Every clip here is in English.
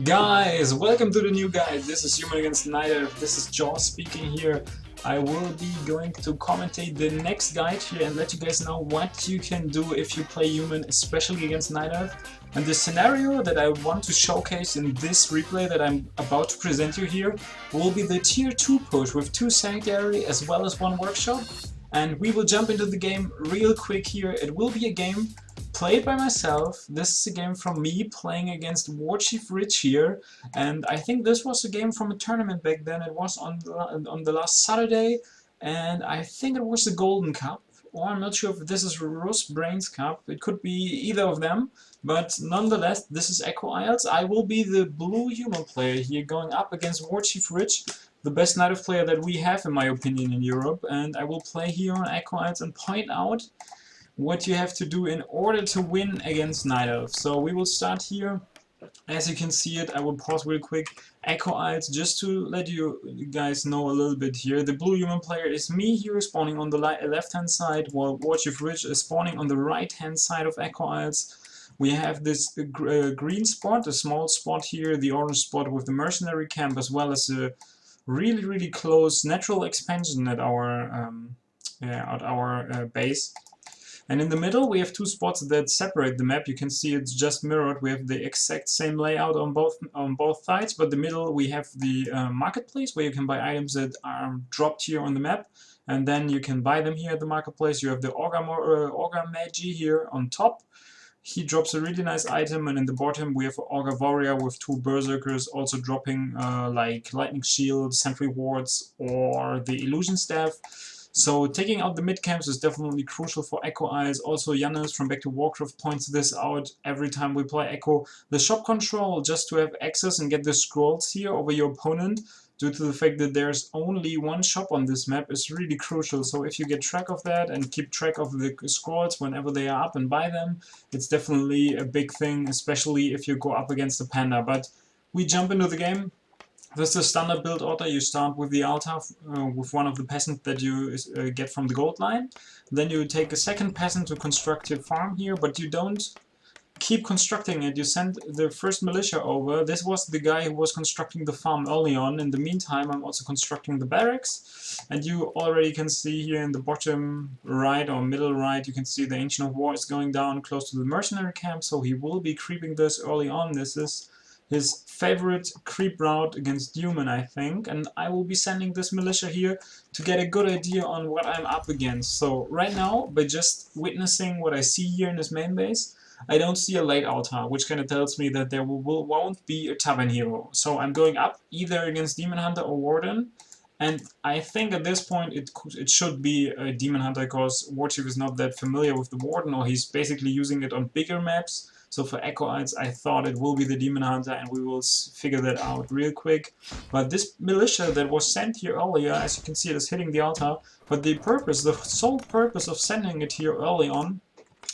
Guys, welcome to the new guide. This is Human Against Nightelf. This is yAwS speaking here. I will be going to commentate the next guide here and let you guys know what you can do if you play human, especially against Nightelf. And the scenario that I want to showcase in this replay that I'm about to present you here will be the tier 2 push with 2 Sanctuary as well as 1 Workshop. And we will jump into the game real quick here. It will be a game played by myself. This is a game from me playing against WarchiefRich here, and I think this was a game from a tournament back then. It was on the last Saturday, and I think it was the Golden Cup, or I'm not sure if this is Rus Brains Cup. It could be either of them, but nonetheless, this is yAwS. I will be the blue human player here going up against WarchiefRich, the best Nightelf player that we have in my opinion in Europe, and I will play here on yAwS and point out what you have to do in order to win against Nightelf. So we will start here. As you can see it, I will pause real quick. yAwS, just to let you guys know a little bit here. The blue human player is me here, spawning on the left hand side, while WarchiefRich is spawning on the right hand side of yAwS. We have this green spot, a small spot here, the orange spot with the mercenary camp, as well as a really close natural expansion at our base. And in the middle we have 2 spots that separate the map. You can see it's just mirrored. We have the exact same layout on both sides, but the middle we have the marketplace where you can buy items that are dropped here on the map, and then you can buy them here at the marketplace. You have the Augur Magi here on top. He drops a really nice item, and in the bottom we have an Augur Warrior with 2 Berserkers also dropping like Lightning Shield, Sentry Wards, or the Illusion Staff. So taking out the mid camps is definitely crucial for yAwS. Also Janus from Back to WarCraft points this out every time we play Echo. The shop control, just to have access and get the scrolls here over your opponent, due to the fact that there's only 1 shop on this map, is really crucial. So if you get track of that and keep track of the scrolls whenever they are up and buy them, it's definitely a big thing, especially if you go up against the Panda. But we jump into the game. This is the standard build order. You start with the altar with one of the peasants that you get from the gold line. Then you take a second peasant to construct your farm here, but you don't keep constructing it. You send the first militia over. This was the guy who was constructing the farm early on. In the meantime, I'm also constructing the barracks. And you already can see here in the bottom right or middle right, you can see the Ancient of War is going down close to the mercenary camp. So he will be creeping this early on. This is his favorite creep route against human, I think, and I will be sending this militia here to get a good idea on what I'm up against. So right now, by just witnessing what I see here in this main base, I don't see a late altar, which kind of tells me that there won't be a tavern hero. So I'm going up either against Demon Hunter or Warden, and I think at this point it should be a Demon Hunter, because Warchief is not that familiar with the Warden, or he's basically using it on bigger maps. So for yAwS, I thought it will be the Demon Hunter, and we will figure that out real quick. But this militia that was sent here earlier, as you can see, it is hitting the altar. But the sole purpose of sending it here early on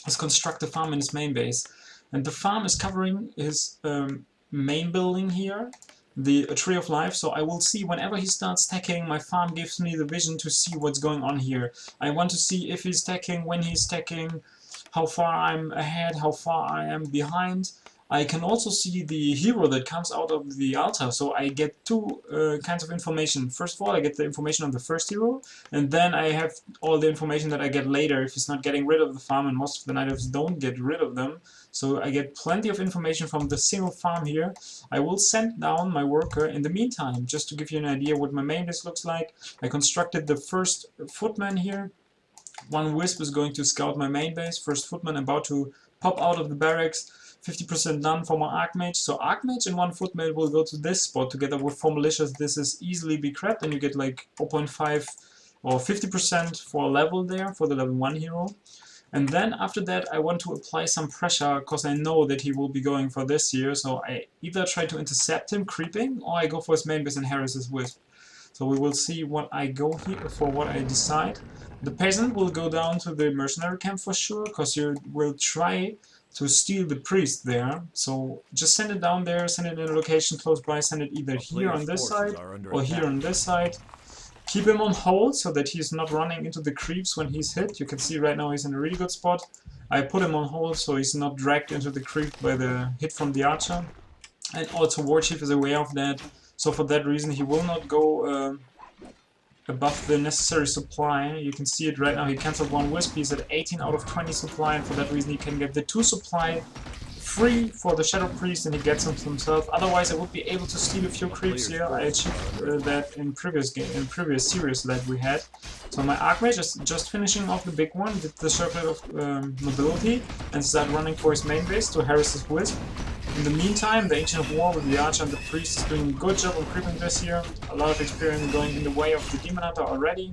is construct a farm in his main base. And the farm is covering his main building here, the Tree of Life. So I will see whenever he starts stacking, my farm gives me the vision to see what's going on here. I want to see if he's stacking, when he's stacking, how far I'm ahead, how far I am behind. I can also see the hero that comes out of the altar, so I get 2 kinds of information. First of all, I get the information on the first hero, and then I have all the information that I get later if he's not getting rid of the farm, and most of the Nightelfs don't get rid of them. So I get plenty of information from the single farm here. I will send down my worker in the meantime, just to give you an idea what my main base looks like. I constructed the first footman here. 1 Wisp is going to scout my main base. First footman about to pop out of the barracks. 50% done for my Archmage. So Archmage and 1 footman will go to this spot together with 4 militias. This is easily be crapped, and you get like 0.5 or 50% for a level there for the level 1 hero. And then after that I want to apply some pressure, because I know that he will be going for this here. So I either try to intercept him creeping, or I go for his main base and harass his Wisp. So we will see what I go here for, what I decide. The peasant will go down to the mercenary camp for sure, because you will try to steal the priest there. So just send it down there, send it in a location close by, send it either here on this side or here on this side. Keep him on hold so that he's not running into the creeps when he's hit. You can see right now he's in a really good spot. I put him on hold so he's not dragged into the creep by the hit from the archer. and also Warchief is aware of that, so for that reason he will not go above the necessary supply. You can see it right now, he cancelled one wisp, he's at 18 out of 20 supply, and for that reason he can get the 2 supply free for the Shadow Priest, and he gets them himself. Otherwise I would be able to steal a few creeps here. I achieved that in previous series that we had. So my Archmage is just finishing off the big one, did the Circlet of Nobility, and start running for his main base to harass his Wisp. In the meantime, the Ancient of War with the Archer and the Priest is doing a good job of creeping this here. A lot of experience going in the way of the Demon Hunter already.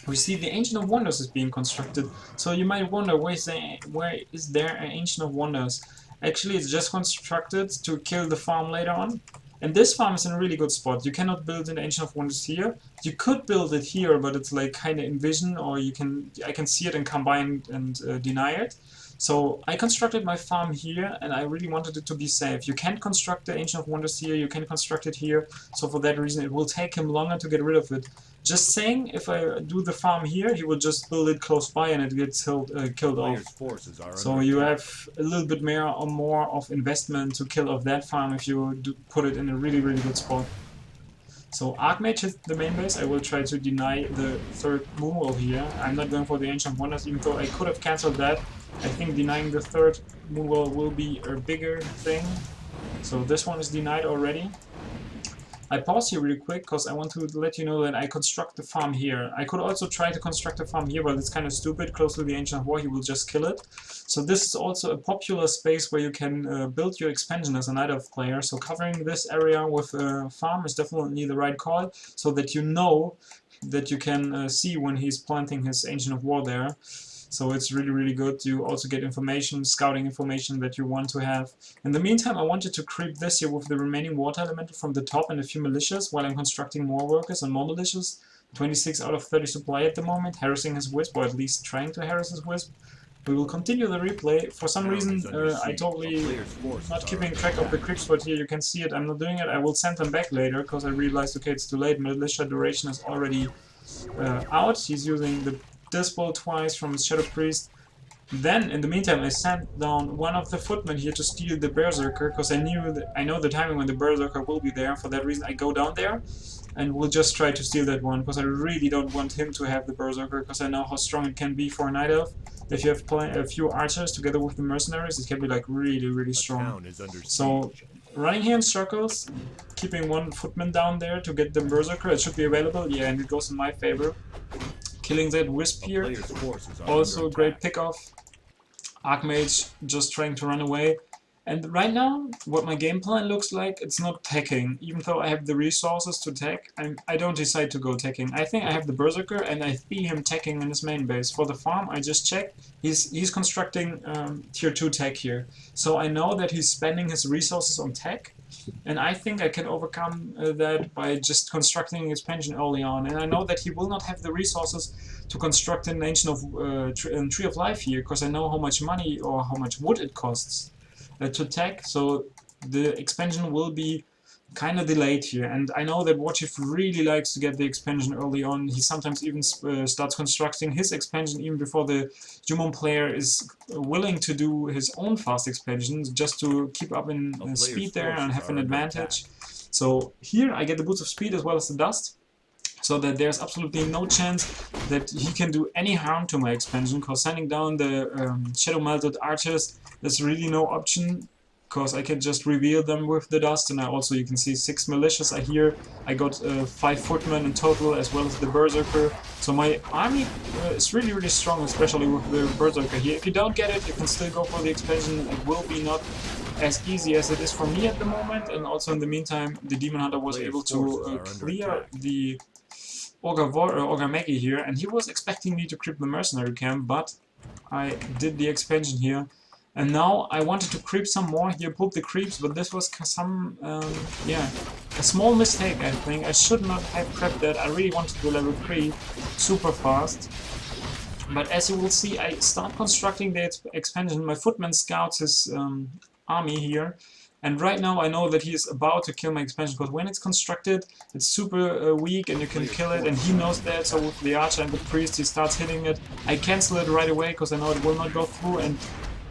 We see the Ancient of Wonders is being constructed, so you might wonder where is there an Ancient of Wonders? Actually, it's just constructed to kill the farm later on. And this farm is in a really good spot. You cannot build an Ancient of Wonders here. You could build it here, but it's like kind of envision, or I can see it and combine and deny it. So I constructed my farm here, and I really wanted it to be safe. You can't construct the Ancient of Wonders here, you can construct it here, so for that reason it will take him longer to get rid of it. Just saying, if I do the farm here, he will just build it close by and it gets killed off. So you have a little bit more of investment to kill off that farm if you put it in a really good spot. So Archmage hit the main base. I will try to deny the third Moonwall here. I'm not going for the Ancient of Wonders, even though I could have cancelled that. I think denying the third Moonwall will be a bigger thing. So this one is denied already. I pause here really quick because I want to let you know that I construct the farm here. I could also try to construct a farm here, but it's kind of stupid. Close to the Ancient of War, he will just kill it. So this is also a popular space where you can build your expansion as a Nightelf player. So covering this area with a farm is definitely the right call, so that you know that you can see when he's planting his Ancient of War there. So it's really good. You also get information, scouting information that you want to have. In the meantime, I wanted to creep this here with the remaining water elemental from the top and a few militias while I'm constructing more workers and more militias. 26 out of 30 supply at the moment, harassing his Wisp, or at least trying to harass his Wisp. We will continue the replay. For some reason, I totally not keeping track of the creep spot here. You can see it, I'm not doing it. I will send them back later because I realized, okay, it's too late. Militia duration is already out. He's using the Disball twice from his Shadow Priest. Then, in the meantime, I sent down one of the footmen here to steal the Berserker, because I know the timing when the Berserker will be there. For that reason, I go down there and will just try to steal that one, because I really don't want him to have the Berserker, because I know how strong it can be for a Night Elf. If you have a few archers together with the mercenaries, it can be like really strong. So, running here in circles, keeping one footman down there to get the Berserker, it should be available, yeah, and it goes in my favor. Killing that Wisp here, also a great pick-off. Archmage just trying to run away. And right now, what my game plan looks like, it's not teching. Even though I have the resources to tech, I don't decide to go teching. I think I have the Berserker and I see him teching in his main base. For the farm, I just checked. He's constructing tier 2 tech here. So I know that he's spending his resources on tech. And I think I can overcome that by just constructing an expansion early on. And I know that he will not have the resources to construct an Ancient of Tree of Life here, because I know how much money or how much wood it costs to tech. So the expansion will be kind of delayed here. And I know that Warchief really likes to get the expansion early on. He sometimes even starts constructing his expansion even before the human player is willing to do his own fast expansion, just to keep up in speed there and have an advantage. So here I get the boots of speed as well as the dust, so that there's absolutely no chance that he can do any harm to my expansion, because sending down the Shadow Melted Archers, there's really no option, because I can just reveal them with the dust. And I also, you can see 6 militias are here. I got 5 footmen in total, as well as the Berserker. So my army is really strong, especially with the Berserker here. If you don't get it, you can still go for the expansion. It will be not as easy as it is for me at the moment. And also in the meantime, the Demon Hunter was able to clear the Ogre Maggie here, and he was expecting me to creep the mercenary camp, but I did the expansion here. And now I wanted to creep some more here, pulled the creeps, but this was some, a small mistake, I think. I should not have prepped that. I really wanted to level 3 super fast. But as you will see, I start constructing the expansion. My footman scouts his army here. And right now I know that he is about to kill my expansion, because when it's constructed, it's super weak and you can kill it, and he knows that. So with the archer and the priest, he starts hitting it. I cancel it right away because I know it will not go through, and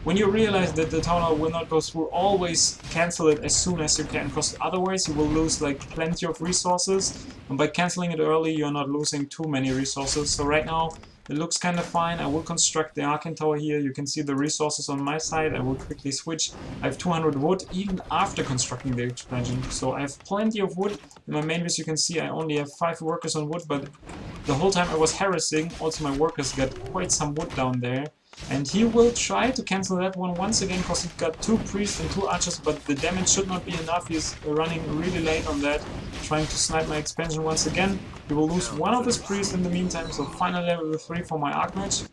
when you realize that the town hall will not go through, always cancel it as soon as you can, because otherwise you will lose like plenty of resources, and by canceling it early you're not losing too many resources. So right now it looks kind of fine. I will construct the Arcane Tower here. You can see the resources on my side. I will quickly switch. I have 200 wood even after constructing the expansion, so I have plenty of wood. In my main base you can see I only have 5 workers on wood, but the whole time I was harassing, also my workers got quite some wood down there. And he will try to cancel that one once again, because he got 2 priests and 2 archers, but the damage should not be enough. He's running really late on that, trying to snipe my expansion once again. He will lose one of his priests in the meantime, so final level 3 for my Archmage.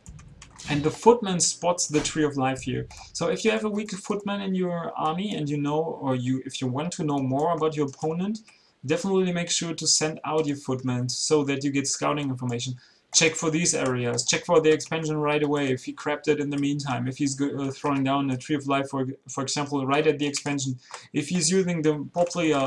And the footman spots the Tree of Life here. So if you have a weak footman in your army and you know, or if you want to know more about your opponent, definitely make sure to send out your footman so that you get scouting information. Check for these areas, check for the expansion right away if he crapped it in the meantime, if he's throwing down a Tree of Life, for example, right at the expansion, if he's using the popular,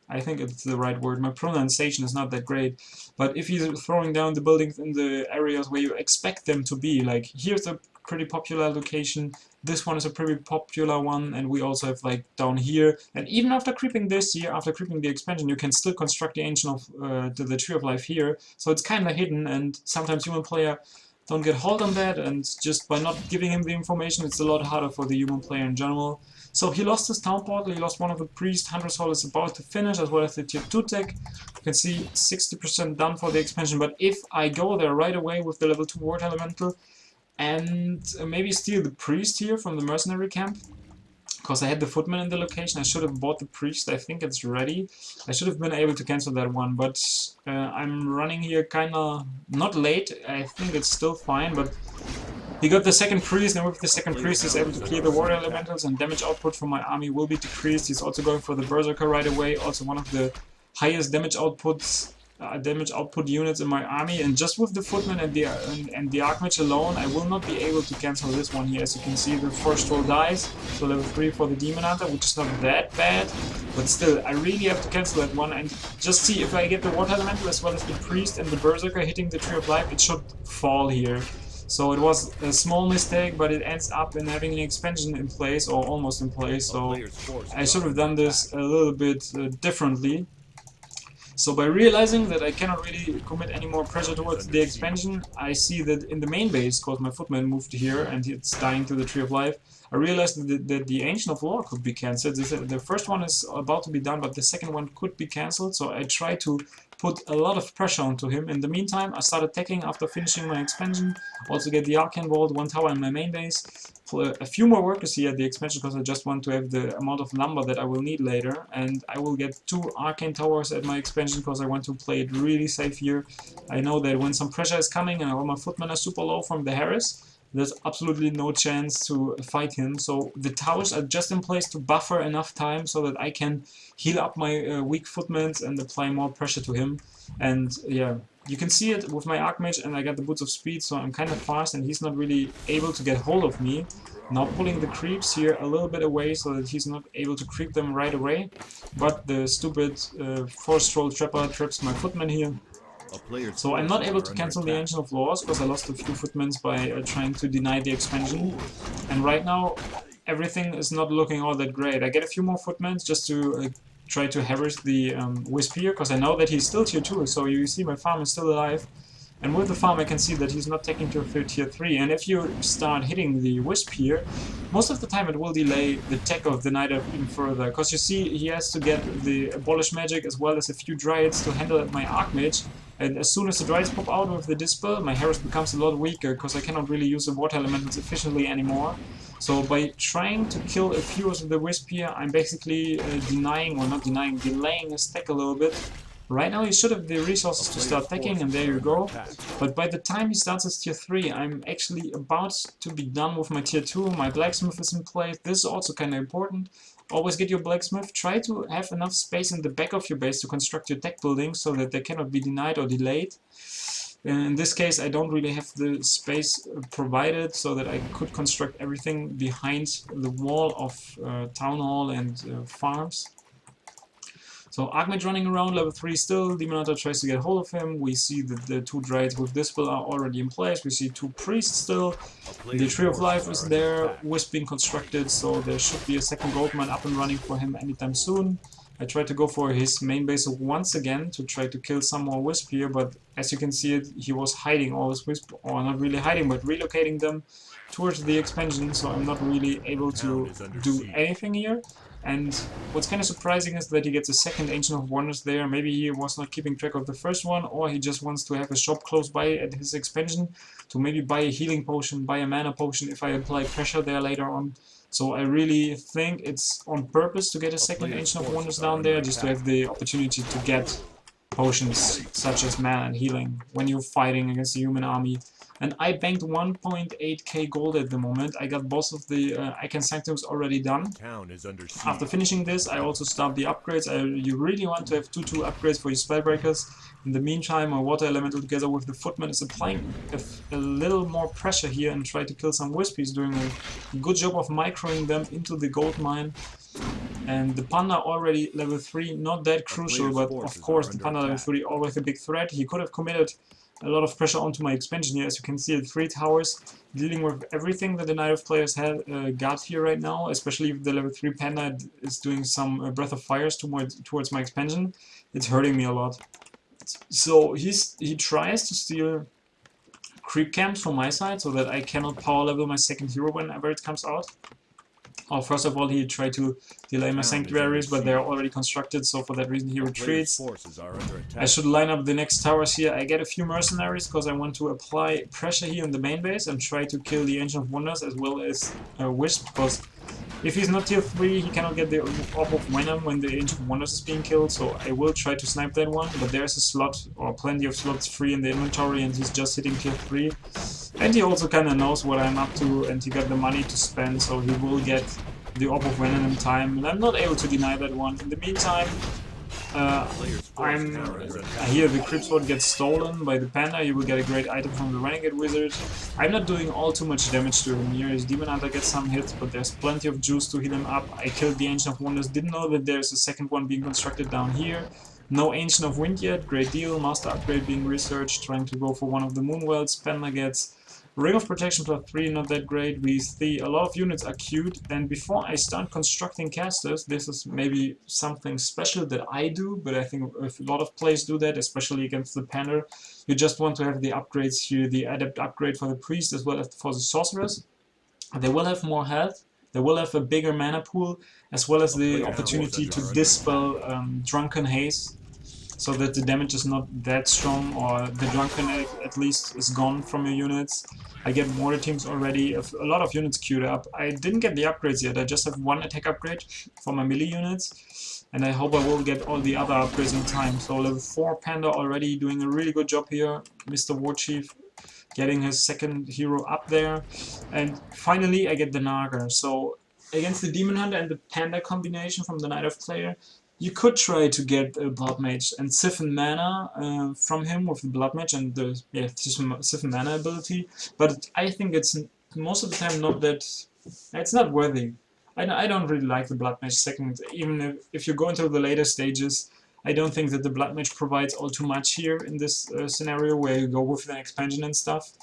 I think it's the right word, my pronunciation is not that great, but if he's throwing down the buildings in the areas where you expect them to be, like here's a pretty popular location, this one is a pretty popular one, and we also have like down here, and even after creeping this here, after creeping the expansion, you can still construct the Ancient of the Tree of Life here, so it's kinda hidden, and sometimes human player don't get hold on that, and just by not giving him the information, it's a lot harder for the human player in general. So he lost his town portal, he lost one of the priests, Hunter's Hall is about to finish, as well as the tier 2 tech. You can see 60% done for the expansion, but if I go there right away with the level 2 Ward Elemental, and maybe steal the priest here from the mercenary camp, because I had the footman in the location. I should have bought the priest, I think it's ready. I should have been able to cancel that one, but I'm running here kinda not late, I think it's still fine, but he got the second priest, and with the second priest he's able to clear the water elementals, and damage output from my army will be decreased. He's also going for the berserker right away, also one of the highest damage output units in my army, and just with the footman and the Archmage alone, I will not be able to cancel this one here. As you can see, the first roll dies, so level 3 for the Demon Hunter, which is not that bad, but still, I really have to cancel that one, and just see if I get the Water Elemental as well as the Priest and the Berserker hitting the Tree of Life, it should fall here. So it was a small mistake, but it ends up in having an expansion in place, or almost in place, so I should have done this a little bit differently. So by realizing that I cannot really commit any more pressure towards the expansion, I see that in the main base, because my footman moved here and it's dying to the Tree of Life, I realized that the Ancient of War could be cancelled. The first one is about to be done, but the second one could be cancelled, so I tried to put a lot of pressure onto him. In the meantime, I started attacking after finishing my expansion, also get the Arcane Vault, 1 tower in my main base, a few more workers here at the expansion, because I just want to have the amount of lumber that I will need later, and I will get 2 Arcane Towers at my expansion, because I want to play it really safe here. I know that when some pressure is coming and all my footmen are super low from the Harris, there's absolutely no chance to fight him, so the towers are just in place to buffer enough time so that I can heal up my weak footmen and apply more pressure to him. And yeah, you can see it with my Archmage, and I got the Boots of Speed, so I'm kind of fast and he's not really able to get hold of me. Now pulling the creeps here a little bit away so that he's not able to creep them right away, but the stupid Forest Troll Trapper traps my footmen here. So I'm not able to cancel the Ancient of Wars because I lost a few footmen by trying to deny the expansion. And right now everything is not looking all that great. I get a few more footmen just to try to harass the Wisp here, because I know that he's still tier 2, so you see my farm is still alive. And with the farm I can see that he's not taking to tier 3, and if you start hitting the Wisp here, most of the time it will delay the tech of the Nightelf even further, because you see he has to get the Abolish Magic as well as a few Dryads to handle my Archmage, and as soon as the Dryads pop out with the Dispel, my Harris becomes a lot weaker, because I cannot really use the Water Elementals efficiently anymore. So by trying to kill a few of the Wisp here, I'm basically delaying his tech a little bit. Right now he should have the resources to start teching, and there you go. But by the time he starts his tier 3, I'm actually about to be done with my tier 2. My blacksmith is in place. This is also kind of important. Always get your blacksmith. Try to have enough space in the back of your base to construct your tech buildings so that they cannot be denied or delayed. In this case I don't really have the space provided so that I could construct everything behind the wall of town hall and farms. So Archmage running around, level 3 still, Demon Hunter tries to get hold of him, we see that the 2 Dryades with Dispel are already in place, we see 2 Priests still, the Tree of Life is there, Wisp being constructed, so there should be a second gold mine up and running for him anytime soon. I tried to go for his main base once again to try to kill some more Wisp here, but as you can see it, he was hiding all his Wisp, or not really hiding, but relocating them towards the expansion, so I'm not really able to do anything here. And what's kind of surprising is that he gets a second Ancient of Wonders there. Maybe he was not keeping track of the first one, or he just wants to have a shop close by at his expansion to maybe buy a healing potion, buy a mana potion if I apply pressure there later on. So I really think it's on purpose to get a second Ancient of Wonders down there, just to have the opportunity to get potions such as mana and healing when you're fighting against a human army. And I banked 1.8k gold at the moment. I got both of the Icon Sanctums already done. After finishing this, I also start the upgrades. You really want to have 2 upgrades for your Spellbreakers. In the meantime, my Water Elemental together with the Footman is applying a little more pressure here and try to kill some Wisp. He's doing a good job of microing them into the gold mine. And the Panda already level 3, not that crucial, but of course the Panda level 3 always a big threat. He could have committed a lot of pressure onto my expansion here. As you can see, at 3 towers, dealing with everything that the Nightelf players have got here right now, especially if the level 3 Panda is doing some Breath of Fires towards my expansion. It's hurting me a lot. So he tries to steal creep camps from my side so that I cannot power level my second hero whenever it comes out. First of all, he tried to delay my sanctuaries, but they're already constructed, so for that reason he retreats. I should line up the next towers here. I get a few mercenaries because I want to apply pressure here in the main base and try to kill the Ancient of Wonders as well as Wisp, because if he's not tier 3, he cannot get the Orb of Venom when the Ancient of Wonders is being killed, so I will try to snipe that one, but there's a slot, or plenty of slots free in the inventory, and he's just hitting tier 3. And he also kinda knows what I'm up to, and he got the money to spend, so he will get the Orb of Venom in time, and I'm not able to deny that one. In the meantime, here the Crypt Sword gets stolen by the Panda. He will get a great item from the Renegade Wizard. I'm not doing all too much damage to him here. His Demon Hunter gets some hits, but there's plenty of juice to heal him up. I killed the Ancient of Wonders, didn't know that there's a second one being constructed down here. No Ancient of Wind yet, great deal. Master upgrade being researched, trying to go for one of the Moonwells. Panda gets Ring of Protection +3, not that great. We see a lot of units are queued, and before I start constructing casters, this is maybe something special that I do, but I think a lot of players do that, especially against the Panda. You just want to have the upgrades here, the Adept upgrade for the Priest as well as for the Sorceress. They will have more health, they will have a bigger mana pool, as well as the opportunity to dispel Drunken Haze, so that the damage is not that strong, or the Drunken at least is gone from your units. I get mortar teams already, a lot of units queued up. I didn't get the upgrades yet, I just have one attack upgrade for my melee units, and I hope I will get all the other upgrades in time. So level 4 Panda already doing a really good job here, Mr. Warchief getting his second hero up there, and finally I get the Naga. So against the Demon Hunter and the Panda combination from the Nightelf player, you could try to get a Blood Mage and siphon mana from him with the Blood Mage and the siphon mana ability, but I think it's most of the time not that, it's not worthy. I don't really like the Blood Mage second, even if you go into the later stages. I don't think that the Blood Mage provides all too much here in this scenario where you go with an expansion and stuff.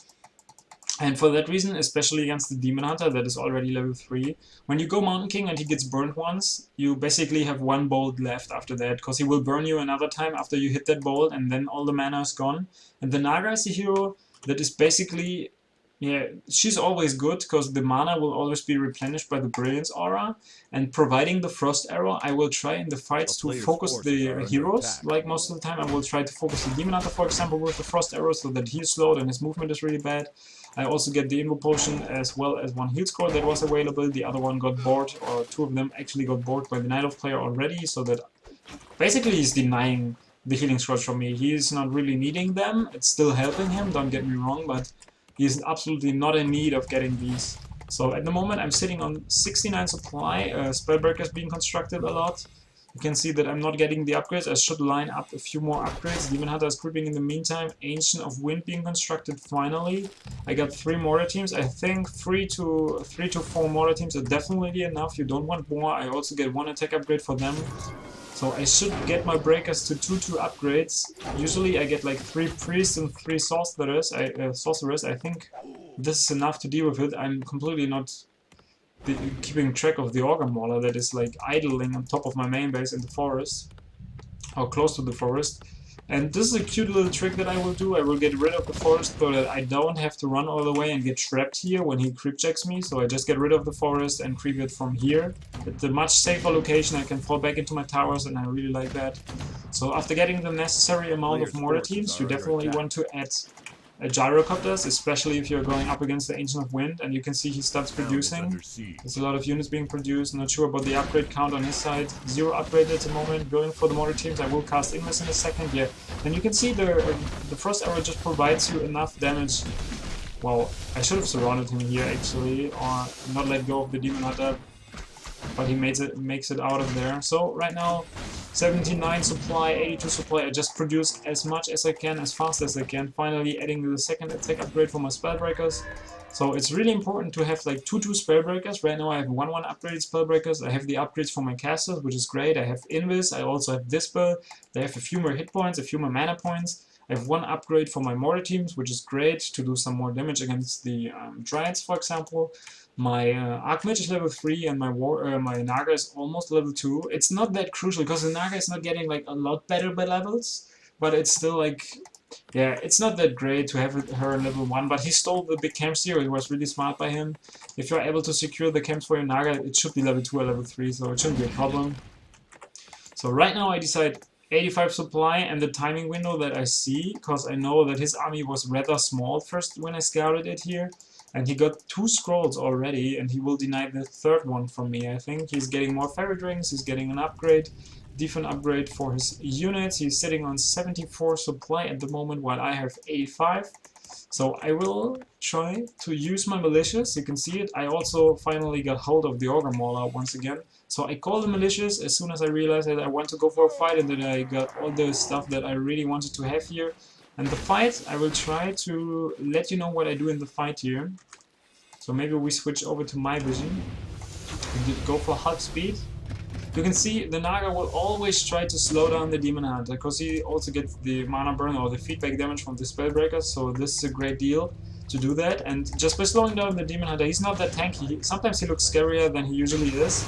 And for that reason, especially against the Demon Hunter that is already level 3, when you go Mountain King and he gets burned once, you basically have one bolt left after that, because he will burn you another time after you hit that bolt, and then all the mana is gone. And the Naga is a hero that is basically, yeah, she's always good, because the mana will always be replenished by the Brilliance Aura, and providing the Frost Arrow, I will try in the fights to focus the heroes, like most of the time. I will try to focus the Demon Hunter, for example, with the Frost Arrow, so that he's slowed and his movement is really bad. I also get the Invo Potion as well as one heal score that was available. The other one got bored, or 2 of them actually got bored by the Nightelf player already, so that basically he's denying the healing scrolls from me. He is not really needing them, it's still helping him, don't get me wrong, but he's absolutely not in need of getting these. So at the moment I'm sitting on 69 supply, Spellbreakers being constructed a lot. You can see that I'm not getting the upgrades. I should line up a few more upgrades. Demon Hunter is creeping in the meantime. Ancient of Wind being constructed finally. I got 3 mortar teams. I think 3 to 4 mortar teams are definitely enough. You don't want more. I also get 1 attack upgrade for them. So I should get my breakers to 2-2 upgrades. Usually I get like 3 priests and 3 sorcerers. I think this is enough to deal with it. I'm completely not keeping track of the Auger Mauler that is like idling on top of my main base in the forest, or close to the forest. And this is a cute little trick that I will do. I will get rid of the forest so that I don't have to run all the way and get trapped here when he creep checks me. So I just get rid of the forest and creep it from here. It's a much safer location. I can fall back into my towers, and I really like that. So after getting the necessary amount of mortar teams, you definitely want to add gyrocopters, especially if you're going up against the Ancient of Wind, and you can see he starts producing. There's a lot of units being produced. Not sure about the upgrade count on his side. 0 upgrade at the moment. Going for the mortar teams. I will cast Invis in a second. Yeah, and you can see the Frost Arrow just provides you enough damage. Well, I should have surrounded him here actually, or not let go of the Demon Hunter, but he makes it out of there. So right now, 79 supply, 82 supply. I just produce as much as I can, as fast as I can. Finally adding the second attack upgrade for my Spellbreakers. So it's really important to have like 2-2 Spellbreakers. Right now I have 1-1 upgraded Spellbreakers. I have the upgrades for my casters, which is great. I have Invis. I also have Dispel. They have a few more hit points, a few more mana points. I have 1 upgrade for my mortar teams, which is great to do some more damage against the Dryads, for example. My Archmage is level 3 and my Naga is almost level 2. It's not that crucial because the Naga is not getting like a lot better by levels, but it's still like, yeah, it's not that great to have her in level 1, but he stole the big camps here. It was really smart by him. If you're able to secure the camps for your Naga, it should be level 2 or level 3, so it shouldn't be a problem. So right now I decide 85 supply and the timing window that I see, because I know that his army was rather small first when I scouted it here. And he got 2 scrolls already, and he will deny the 3rd one from me, I think. He's getting more Ferret Rings, he's getting an upgrade, defense upgrade for his units. He's sitting on 74 supply at the moment, while I have 85. So I will try to use my militias, you can see it. I also finally got hold of the Auger Mauler once again. So I call the militias as soon as I realized that I want to go for a fight and that I got all the stuff that I really wanted to have here. And the fight, I will try to let you know what I do in the fight here. So maybe we switch over to my vision. And go for half speed. You can see the Naga will always try to slow down the Demon Hunter, because he also gets the mana burn or the feedback damage from the Spellbreakers, so this is a great deal to do that. And just by slowing down the Demon Hunter, he's not that tanky. Sometimes he looks scarier than he usually is,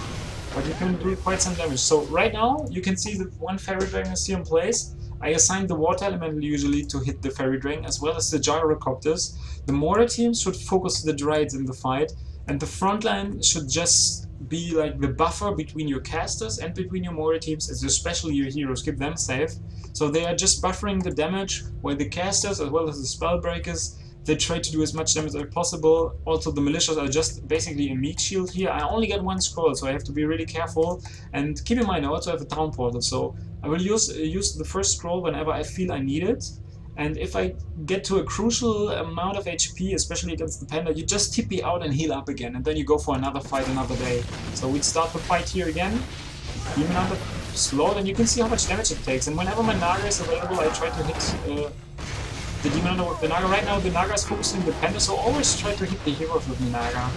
but you can do quite some damage. So right now, you can see that 1 Fairy Dragon is here in place. I assigned the Water Elemental usually to hit the Fairy Dragon, as well as the Gyrocopters. The mortar teams should focus the Dryads in the fight, and the front line should just be like the buffer between your casters and between your mortar teams, especially your heroes, keep them safe. So they are just buffering the damage, while the casters as well as the Spellbreakers, they try to do as much damage as possible. Also the militias are just basically a meat shield here. I only get 1 scroll, so I have to be really careful. And keep in mind, I also have a town portal, so I will use the first scroll whenever I feel I need it. And if I get to a crucial amount of HP, especially against the Panda, you just TP out and heal up again, and then you go for another fight another day. So we'd start the fight here again. Demon Hunter slowed, and you can see how much damage it takes. And whenever my Naga is available, I try to hit the Demon Hunter with the Naga. Right now the Naga is focusing the Panda, so always try to hit the heroes with the Naga.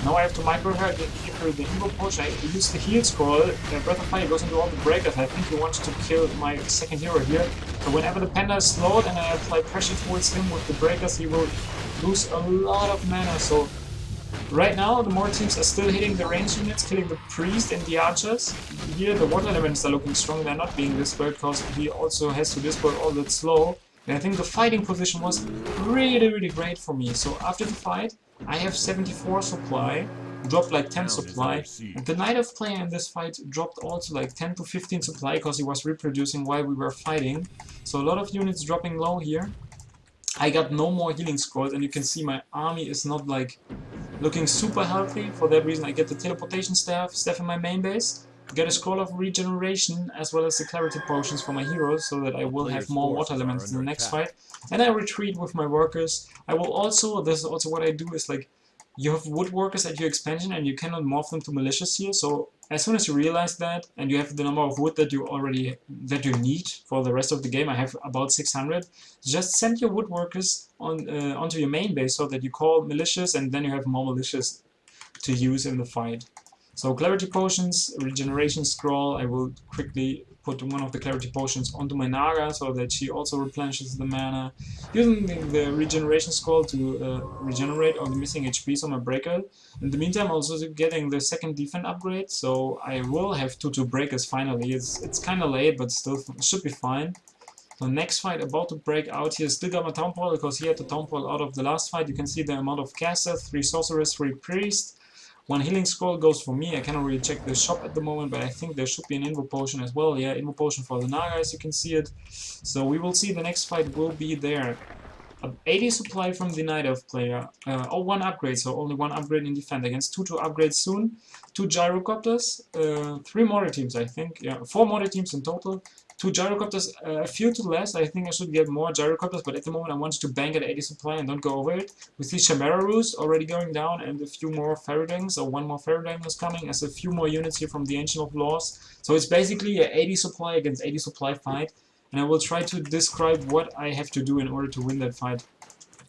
Now I have to micro her, give her the Evo Potion. I use the heal scroll. Breath of Fire goes into all the breakers. I think he wants to kill my second hero here. So whenever the Panda is slowed and I apply pressure towards him with the breakers, he will lose a lot of mana. So right now the mortar teams are still hitting the range units, killing the priest and the archers. Here the water elements are looking strong. They're not being dispelled because he also has to dispel all that slow. And I think the fighting position was really great for me. So after the fight, I have 74 supply, dropped like 10 supply, and the Nightelf player in this fight dropped also like 10 to 15 supply because he was reproducing while we were fighting. So a lot of units dropping low here. I got no more healing scrolls, and you can see my army is not like looking super healthy. For that reason I get the teleportation staff in my main base, get a scroll of regeneration as well as the clarity potions for my heroes, so that I will have more water elements in the next fight. And I retreat with my workers. I will also, this is also what I do, is like, you have woodworkers at your expansion and you cannot morph them to militias here. So as soon as you realize that and you have the number of wood that you need for the rest of the game, I have about 600. Just send your woodworkers onto your main base so that you call militias, and then you have more militias to use in the fight. So clarity potions, regeneration scroll, I will quickly put one of the clarity potions onto my Naga so that she also replenishes the mana. Using the regeneration scroll to regenerate all the missing HPs on my breaker. In the meantime, also getting the second defense upgrade, so I will have 2 breakers finally. It's kind of late, but still should be fine. So next fight about to break out here. Still got my Town Portal because he had the Town Portal out of the last fight. You can see the amount of casters, 3 sorcerers, 3 priests. 1 healing scroll goes for me. I cannot really check the shop at the moment, but I think there should be an invo potion as well. Yeah, invo potion for the Naga, as you can see it. So we will see the next fight will be there. 80 supply from the Nightelf player. 1 upgrade, so only 1 upgrade in defense against 2 to upgrade soon. 2 gyrocopters, 3 mortar teams I think. Yeah, 4 mortar teams in total. 2 gyrocopters, a few too less. I think I should get more gyrocopters, but at the moment I want to bank at 80 supply and don't go over it. We see Chimera Roost already going down and a few more Faradings, or 1 more Farading is coming, as a few more units here from the Ancient of Laws. So it's basically a 80 supply against 80 supply fight, and I will try to describe what I have to do in order to win that fight.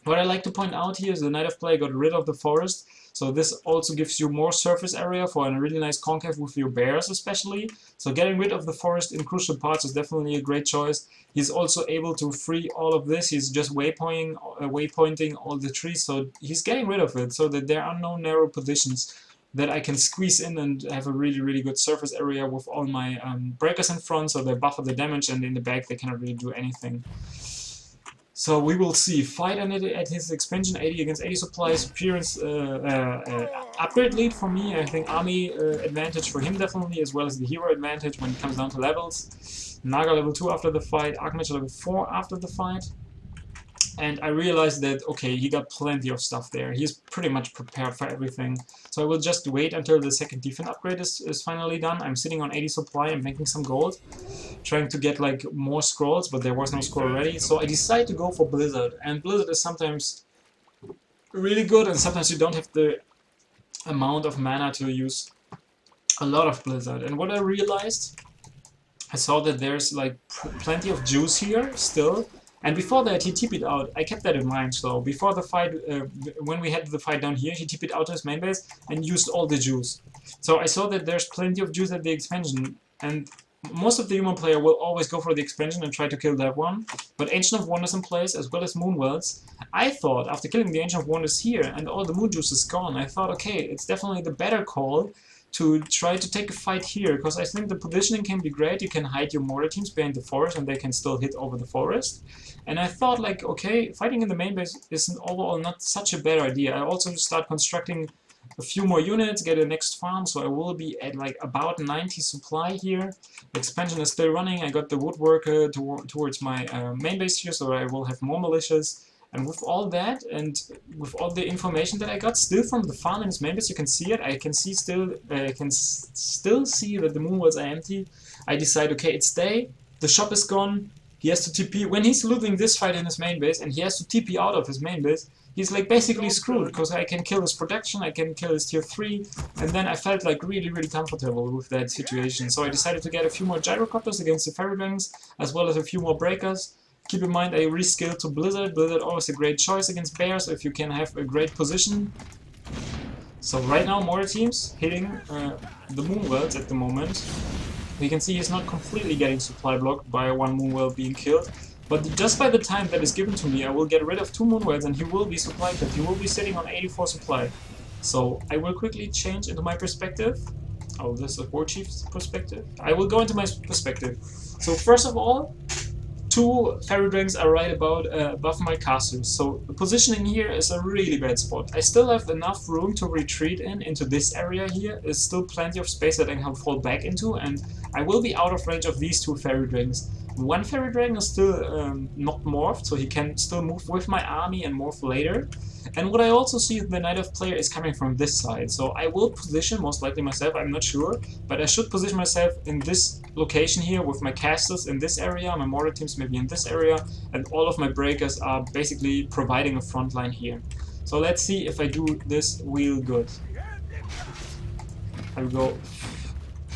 What I like to point out here is the Nightelf player got rid of the forest, so this also gives you more surface area for a really nice concave with your bears especially. So getting rid of the forest in crucial parts is definitely a great choice. He's also able to free all of this. He's just waypointing all the trees, so he's getting rid of it so that there are no narrow positions that I can squeeze in and have a really good surface area with all my breakers in front, so they buffer the damage, and in the back they cannot really do anything. So we will see. Fight at his expansion, 80 against 80 supplies, appearance upgrade lead for me. I think army advantage for him definitely, as well as the hero advantage when it comes down to levels. Naga level 2 after the fight, Archmage level 4 after the fight. And I realized that, okay, he got plenty of stuff there. He's pretty much prepared for everything. So I will just wait until the second defense upgrade is finally done. I'm sitting on 80 supply and making some gold, trying to get like more scrolls, but there was no scroll ready. So I decided to go for Blizzard. And Blizzard is sometimes really good, and sometimes you don't have the amount of mana to use a lot of Blizzard. And what I realized, I saw that there's like plenty of juice here still. And before that, he TP'd out. I kept that in mind. So before the fight, when we had the fight down here, he TP'd out to his main base and used all the juice. So I saw that there's plenty of juice at the expansion, and most of the human player will always go for the expansion and try to kill that one. But Ancient of Wonders in place, as well as Moonwells. I thought, after killing the Ancient of Wonders here and all the moon juice is gone, I thought, okay, it's definitely the better call to try to take a fight here, because I think the positioning can be great. You can hide your mortar teams behind the forest and they can still hit over the forest. And I thought, like, okay, fighting in the main base is overall not such a bad idea. I also start constructing a few more units, get a next farm, so I will be at like about 90 supply here. The expansion is still running. I got the woodworker towards my main base here, so I will have more militias. And with all that, and with all the information that I got still from the farm in his main base, you can see it. I can still see that the moonwells are empty. I decide, okay, it's day. The shop is gone. He has to TP. When he's losing this fight in his main base, and he has to TP out of his main base, he's like basically screwed, because I can kill his production, I can kill his tier 3, and then I felt like really comfortable with that situation. So I decided to get a few more gyrocopters against the Faradings, as well as a few more breakers. Keep in mind I rescaled to Blizzard. Blizzard always a great choice against bears if you can have a great position. So right now mortar teams hitting the moonwells at the moment. You can see he's not completely getting supply blocked by one moonwell being killed. But just by the time that is given to me, I will get rid of 2 moonwells and he will be supply kept. He will be sitting on 84 supply. So I will quickly change into my perspective. Oh, this is WarChief's perspective. I will go into my perspective. So first of all, 2 Faradings are right about above my casters, so the positioning here is a really bad spot. I still have enough room to retreat into this area here. There's still plenty of space that I can fall back into, and I will be out of range of these 2 Faradings. One Fairydragon is still not morphed, so he can still move with my army and morph later. And what I also see is the Nightelf player is coming from this side, so I will position most likely myself, I'm not sure, but I should position myself in this location here with my casters in this area, my mortar teams maybe in this area, and all of my breakers are basically providing a front line here. So let's see if I do this real good. I will go,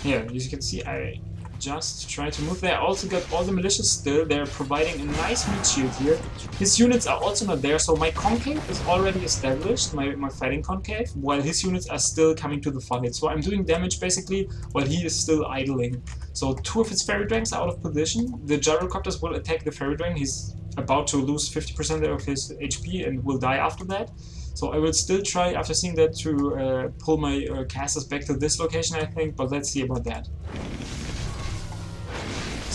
yeah, as you can see I just try to move there. I also got all the militias still. They're providing a nice meat shield here. His units are also not there, so my concave is already established, my fighting concave, while his units are still coming to the fight. So I'm doing damage basically while he is still idling. So 2 of his fairy dragons are out of position. The gyrocopters will attack the fairy dragon. He's about to lose 50% of his HP and will die after that. So I will still try, after seeing that, to pull my casters back to this location, I think, but let's see about that.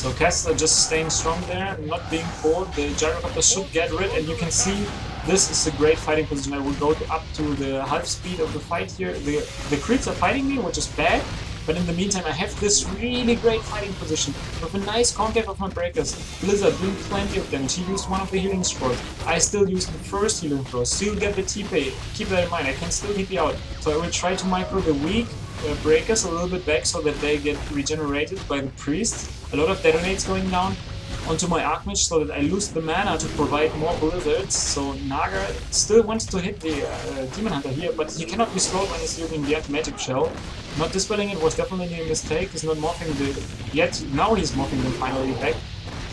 So casters are just staying strong there, not being bored. The gyrocopter should get rid, and you can see this is a great fighting position. I will go up to the half speed of the fight here. The creeps are fighting me, which is bad, but in the meantime I have this really great fighting position with a nice concave of my breakers. Blizzard doing plenty of damage. He used one of the healing scrolls. I still use the first healing scroll. Still get the TP. Keep that in mind. I can still TP out. So I will try to micro the weak breakers a little bit back so that they get regenerated by the priest. A lot of detonates going down onto my Archmage so that I lose the mana to provide more blizzards. So Naga still wants to hit the Demon Hunter here, but he cannot be slowed when he's using the Magic Shell. Not dispelling it was definitely a mistake. He's not morphing yet. Now he's morphing them finally back.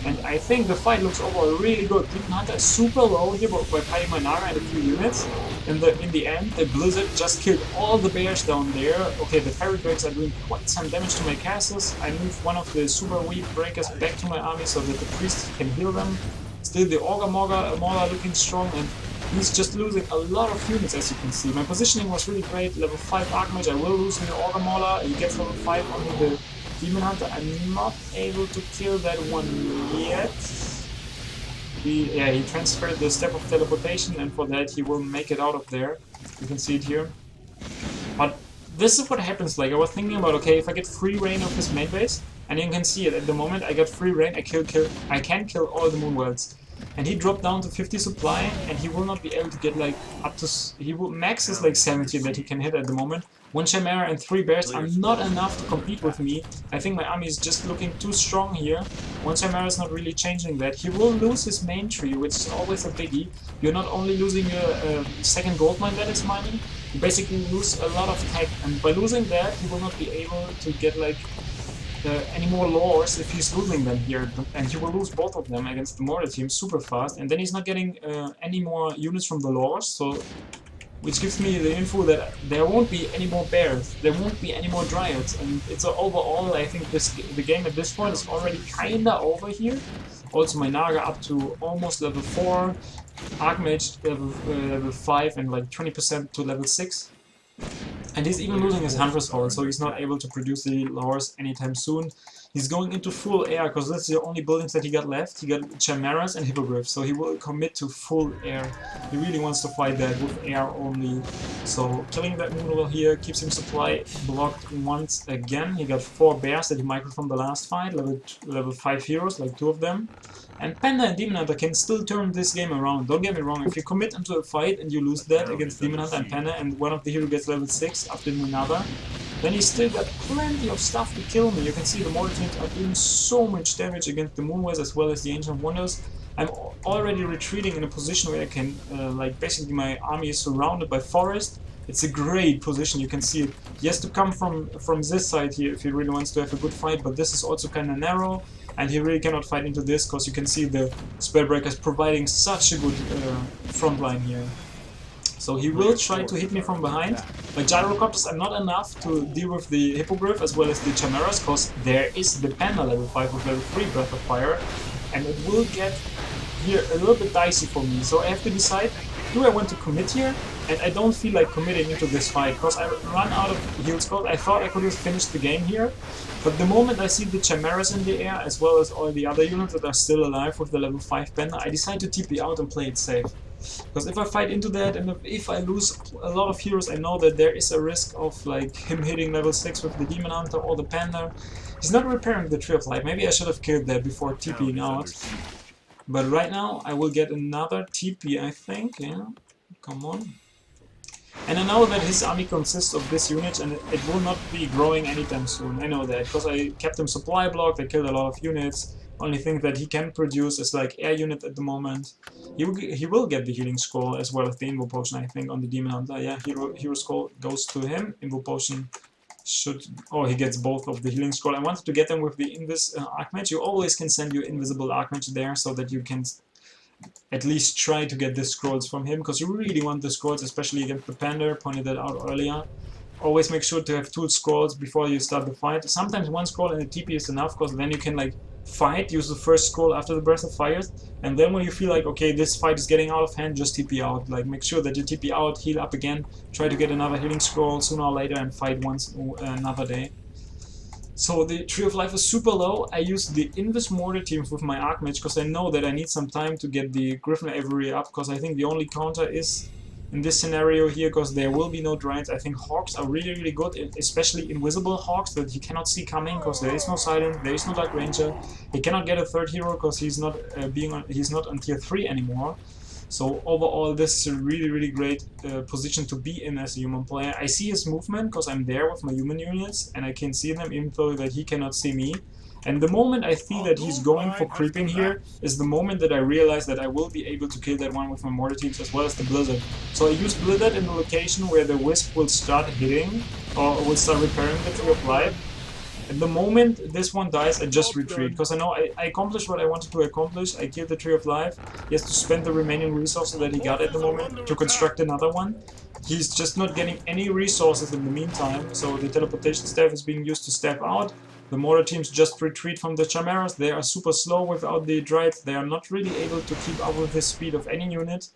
And I think the fight looks overall really good. Demon Hunter is super low here by fighting my Naga and a few units. In the end, the Blizzard just killed all the bears down there. Okay, the Fairy Drakes are doing quite some damage to my castles. I moved one of the super weak breakers back to my army so that the priest can heal them. Still the Augur Mauler looking strong, and he's just losing a lot of units, as you can see. My positioning was really great. Level 5 Archmage, I will lose the Augur Mauler. He gets level 5 on the Demon Hunter. I'm not able to kill that one yet. He transferred the step of teleportation, and for that he will make it out of there. You can see it here. But this is what happens. Like, I was thinking about, okay, if I get free reign of his main base, and you can see it at the moment, I got free reign, I can kill all the Moonwelds. And he dropped down to 50 supply, and he will not be able to get like up to... He will max is like 70 that he can hit at the moment. 1 Chimera and 3 Bears are not enough to compete with me. I think my army is just looking too strong here. 1 Chimera is not really changing that. He will lose his main tree, which is always a biggie. You're not only losing your second gold mine that is mining, you basically lose a lot of tech. And by losing that, he will not be able to get like any more lores if he's losing them here, and he will lose both of them against the mortar team super fast, and then he's not getting any more units from the lores, so which gives me the info that there won't be any more bears, there won't be any more dryads, and it's overall, I think the game at this point is already kinda over here. Also my Naga up to almost level 4, Archmage level 5 and like 20% to level 6. And he's even losing his Hunter's Hall, so he's not able to produce the lores anytime soon. He's going into full air, because that's the only buildings that he got left. He got Chimeras and Hippogriffs, so he will commit to full air. He really wants to fight that with air only. So killing that Moonwell here keeps him supply blocked once again. He got 4 bears that he microed from the last fight, level 5 heroes, like 2 of them. And Panda and Demon Hunter can still turn this game around. Don't get me wrong, if you commit into a fight and you lose that against Demon Hunter and Panda and one of the heroes gets level 6 after another, then he's still got plenty of stuff to kill me. You can see the mortar teams are doing so much damage against the Moonwells as well as the Ancient Wonders. I'm already retreating in a position where I can, like, basically my army is surrounded by forest. It's a great position, you can see it. He has to come from this side here if he really wants to have a good fight, but this is also kind of narrow, and he really cannot fight into this because you can see the Spellbreakers providing such a good front line here. So he will try to hit me from behind. My Gyrocopters are not enough to deal with the Hippogriff as well as the Chimeras, because there is the Panda level 5 with level 3 Breath of Fire, and it will get here a little bit dicey for me. So I have to decide, do I want to commit here? And I don't feel like committing into this fight, because I run out of heal scrolls. I thought I could have finished the game here, but the moment I see the Chimeras in the air, as well as all the other units that are still alive with the level 5 Panda, I decide to TP out and play it safe. Because if I fight into that, and if I lose a lot of heroes, I know that there is a risk of like him hitting level 6 with the Demon Hunter or the Panda. He's not repairing the Tree of Life. Maybe I should have killed that before TPing out. But right now I will get another TP, I think. Yeah, come on. And I know that his army consists of this unit, and it will not be growing anytime soon. I know that, because I kept him supply blocked, I killed a lot of units. Only thing that he can produce is like air unit at the moment. He will get the healing scroll as well as the Invo Potion, I think, on the Demon Hunter. Yeah, hero scroll goes to him, Invo Potion Oh, he gets both of the healing scroll. I wanted to get them with the Invis Archmage. You always can send your invisible Archmage there so that you can at least try to get the scrolls from him, because you really want the scrolls, especially against the Panda. Pointed that out earlier. Always make sure to have 2 scrolls before you start the fight. Sometimes 1 scroll and a TP is enough, because then you can like fight, use the first scroll after the Breath of Fire, and then when you feel like, okay, this fight is getting out of hand, just TP out. Like, make sure that you TP out, heal up again, try to get another healing scroll sooner or later, and fight once another day. So the Tree of Life is super low. I use the Invis Mortar teams with my Archmage because I know that I need some time to get the Griffin Aviary up, because I think the only counter is in this scenario here, because there will be no Dryads. I think Hawks are really good, especially invisible Hawks that he cannot see coming, because there is no Silent, there is no Dark Ranger. He cannot get a 3rd hero because he's not he's not on tier 3 anymore. So overall, this is a really great position to be in as a human player. I see his movement because I'm there with my human units, and I can see them even though that he cannot see me. And the moment I see that he's going for creeping here is the moment that I realize that I will be able to kill that one with my mortar teams as well as the Blizzard. So I use Blizzard in the location where the Wisp will start hitting, or will start repairing the Tree of Life. At the moment this one dies, I just retreat, because I know I accomplished what I wanted to accomplish. I killed the Tree of Life. He has to spend the remaining resources that he got at the moment to construct another one. He's just not getting any resources in the meantime, so the teleportation staff is being used to step out. The mortar teams just retreat from the Chimeras. They are super slow without the Dryads. They are not really able to keep up with the speed of any unit.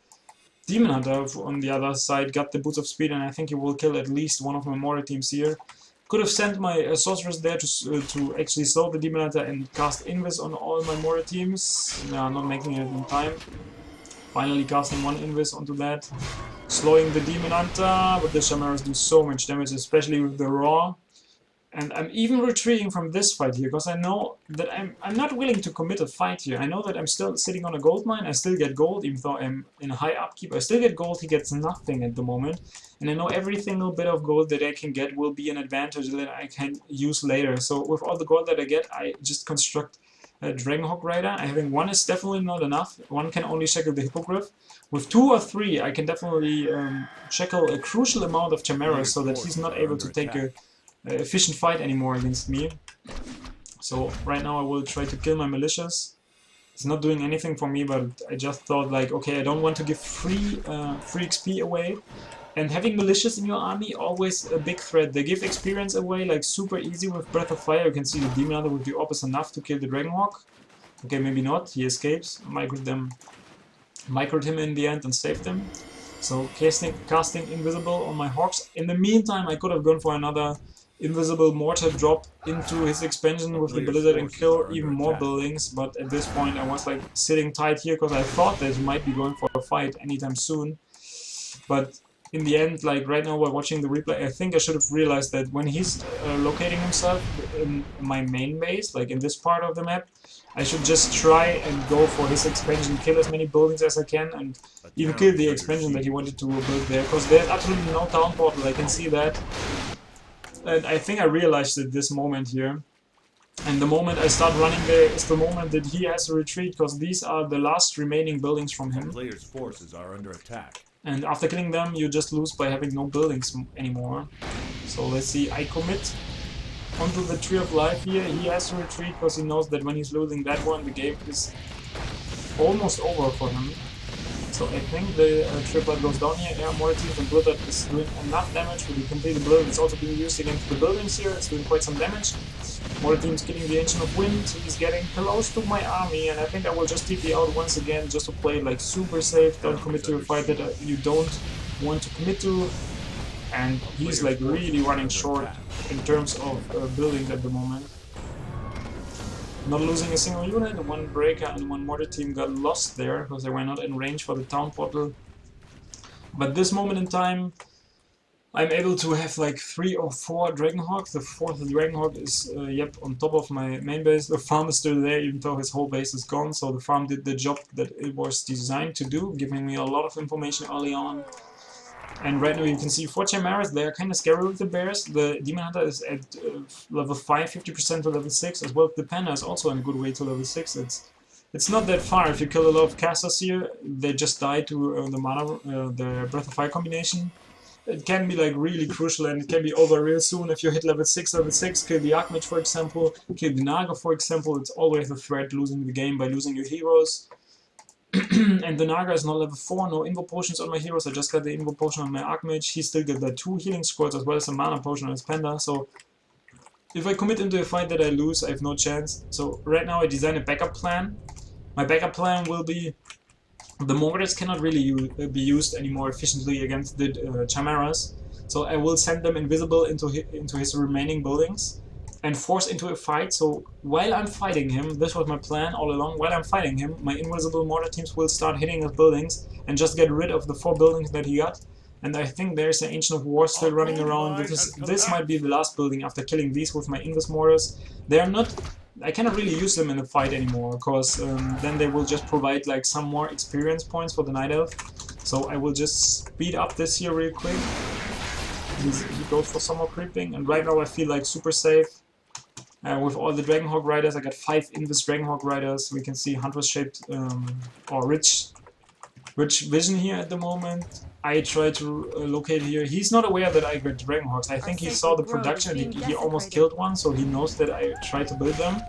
Demon Hunter, on the other side, got the boots of speed, and I think he will kill at least one of my mortar teams here. Could have sent my sorceress there to actually slow the Demon Hunter and cast Invis on all my mortar teams. No, not making it in time. Finally casting 1 Invis onto that. Slowing the Demon Hunter, but the Chimeras do so much damage, especially with the Raw. And I'm even retreating from this fight here, because I know that I'm not willing to commit a fight here. I know that I'm still sitting on a gold mine, I still get gold, even though I'm in high upkeep. I still get gold, he gets nothing at the moment. And I know every single bit of gold that I can get will be an advantage that I can use later. So with all the gold that I get, I just construct a Dragonhawk Rider. I think 1 is definitely not enough. 1 can only shackle the Hippogriff. With 2 or 3, I can definitely shackle a crucial amount of Chimeras so that he's not able to take a efficient fight anymore against me. So right now I will try to kill my militias. It's not doing anything for me, but I just thought like, okay, I don't want to give free XP away. And having militias in your army, always a big threat. They give experience away like super easy with Breath of Fire. You can see the Demon Hunter with the Orb is enough to kill the Dragonhawk. Okay, maybe not, he escapes. Microed him in the end and saved him. So casting Invisible on my Hawks. In the meantime, I could have gone for another Invisible Mortar drop into his expansion with the Blizzard and kill even more buildings, but at this point I was like sitting tight here because I thought that he might be going for a fight anytime soon. But in the end, like right now while watching the replay, I think I should have realized that when he's locating himself in my main base, like in this part of the map, I should just try and go for his expansion, kill as many buildings as I can, and even kill the expansion that he wanted to build there, because there's absolutely no town portal, I can see that. And I think I realized it this moment here. And the moment I start running there is the moment that he has to retreat, because these are the last remaining buildings from him. Player's forces are under attack. And after killing them, you just lose by having no buildings anymore. So let's see, I commit onto the Tree of Life here. He has to retreat because he knows that when he's losing that one, the game is almost over for him. So I think the triplet goes down here. Yeah, Mortar Teams and Blizzard is doing enough damage with the completed Blizzard. It's also being used against the buildings here. It's doing quite some damage. Mortar Team's killing the Ancient of Wind. He's getting close to my army, and I think I will just TP out once again just to play like super safe. Don't commit to a fight that you don't want to commit to. And he's like really running short in terms of buildings at the moment. Not losing a single unit, one breaker and one mortar team got lost there because they were not in range for the town portal. But this moment in time, I'm able to have like 3 or 4 Dragonhawks. The 4th Dragonhawk is yep, on top of my main base. The farm is still there even though his whole base is gone, so the farm did the job that it was designed to do, giving me a lot of information early on. And right now you can see 4 Chimeras, they are kind of scary with the bears. The Demon Hunter is at level 5, 50% to level 6, as well as the Panda is also in a good way to level 6. It's not that far. If you kill a lot of casters here, they just die to the Breath of Fire combination. it can be like really crucial, and it can be over real soon if you hit level 6, kill the Archmage for example, kill the Naga for example. It's always a threat losing the game by losing your heroes. And the Naga is not level 4, no Invo Potions on my heroes, I just got the Invo Potion on my Archmage. He still got the 2 healing scrolls as well as a Mana Potion on his Panda, so if I commit into a fight that I lose, I have no chance. So right now I design a backup plan. My backup plan will be the mortars cannot really be used anymore efficiently against the chimeras, so I will send them invisible into his remaining buildings and force into a fight. So while I'm fighting him, this was my plan all along, while I'm fighting him, my invisible mortar teams will start hitting his buildings and just get rid of the 4 buildings that he got. And I think there's an Ancient of War still running around. This might be the last building after killing these with my Invis mortars. They are not... I cannot really use them in a fight anymore, because then they will just provide like some more experience points for the Nightelf. So I will just speed up this here real quick. He goes for some more creeping, and right now I feel like super safe. With all the Dragonhawk Riders, I got 5 Invis Dragonhawk Riders. We can see Huntress shaped or rich vision here at the moment. I try to locate here. He's not aware that I got Dragonhawks. I think he saw the production and he almost killed one, so he knows that I tried to build them.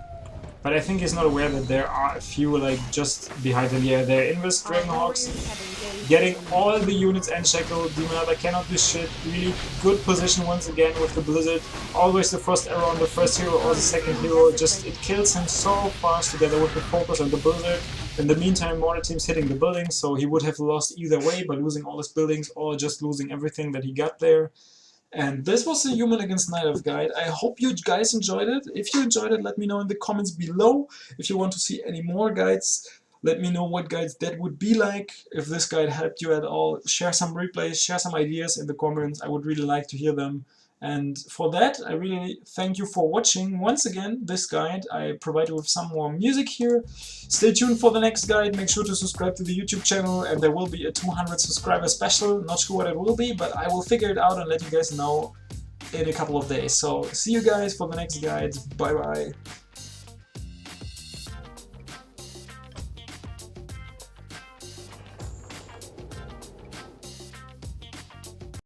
But I think he's not aware that there are a few like just behind him. Yeah, they're Invis Dragonhawks. Getting all the units unshackled. Demonada cannot do shit. Really good position once again with the Blizzard. Always the first arrow on the first hero or the second hero. Just it kills him so fast together with the focus on the Blizzard. In the meantime, mortar team's hitting the buildings, so he would have lost either way by losing all his buildings or just losing everything that he got there. And this was the Human against Nightelf guide. I hope you guys enjoyed it. If you enjoyed it, let me know in the comments below. If you want to see any more guides, let me know what guides that would be like. If this guide helped you at all, share some replays, share some ideas in the comments. I would really like to hear them. And for that, I really thank you for watching once again this guide. I provide you with some more music here. Stay tuned for the next guide. Make sure to subscribe to the YouTube channel, and there will be a 200 subscriber special. Not sure what it will be, but I will figure it out and let you guys know in a couple of days. So see you guys for the next guide. Bye bye.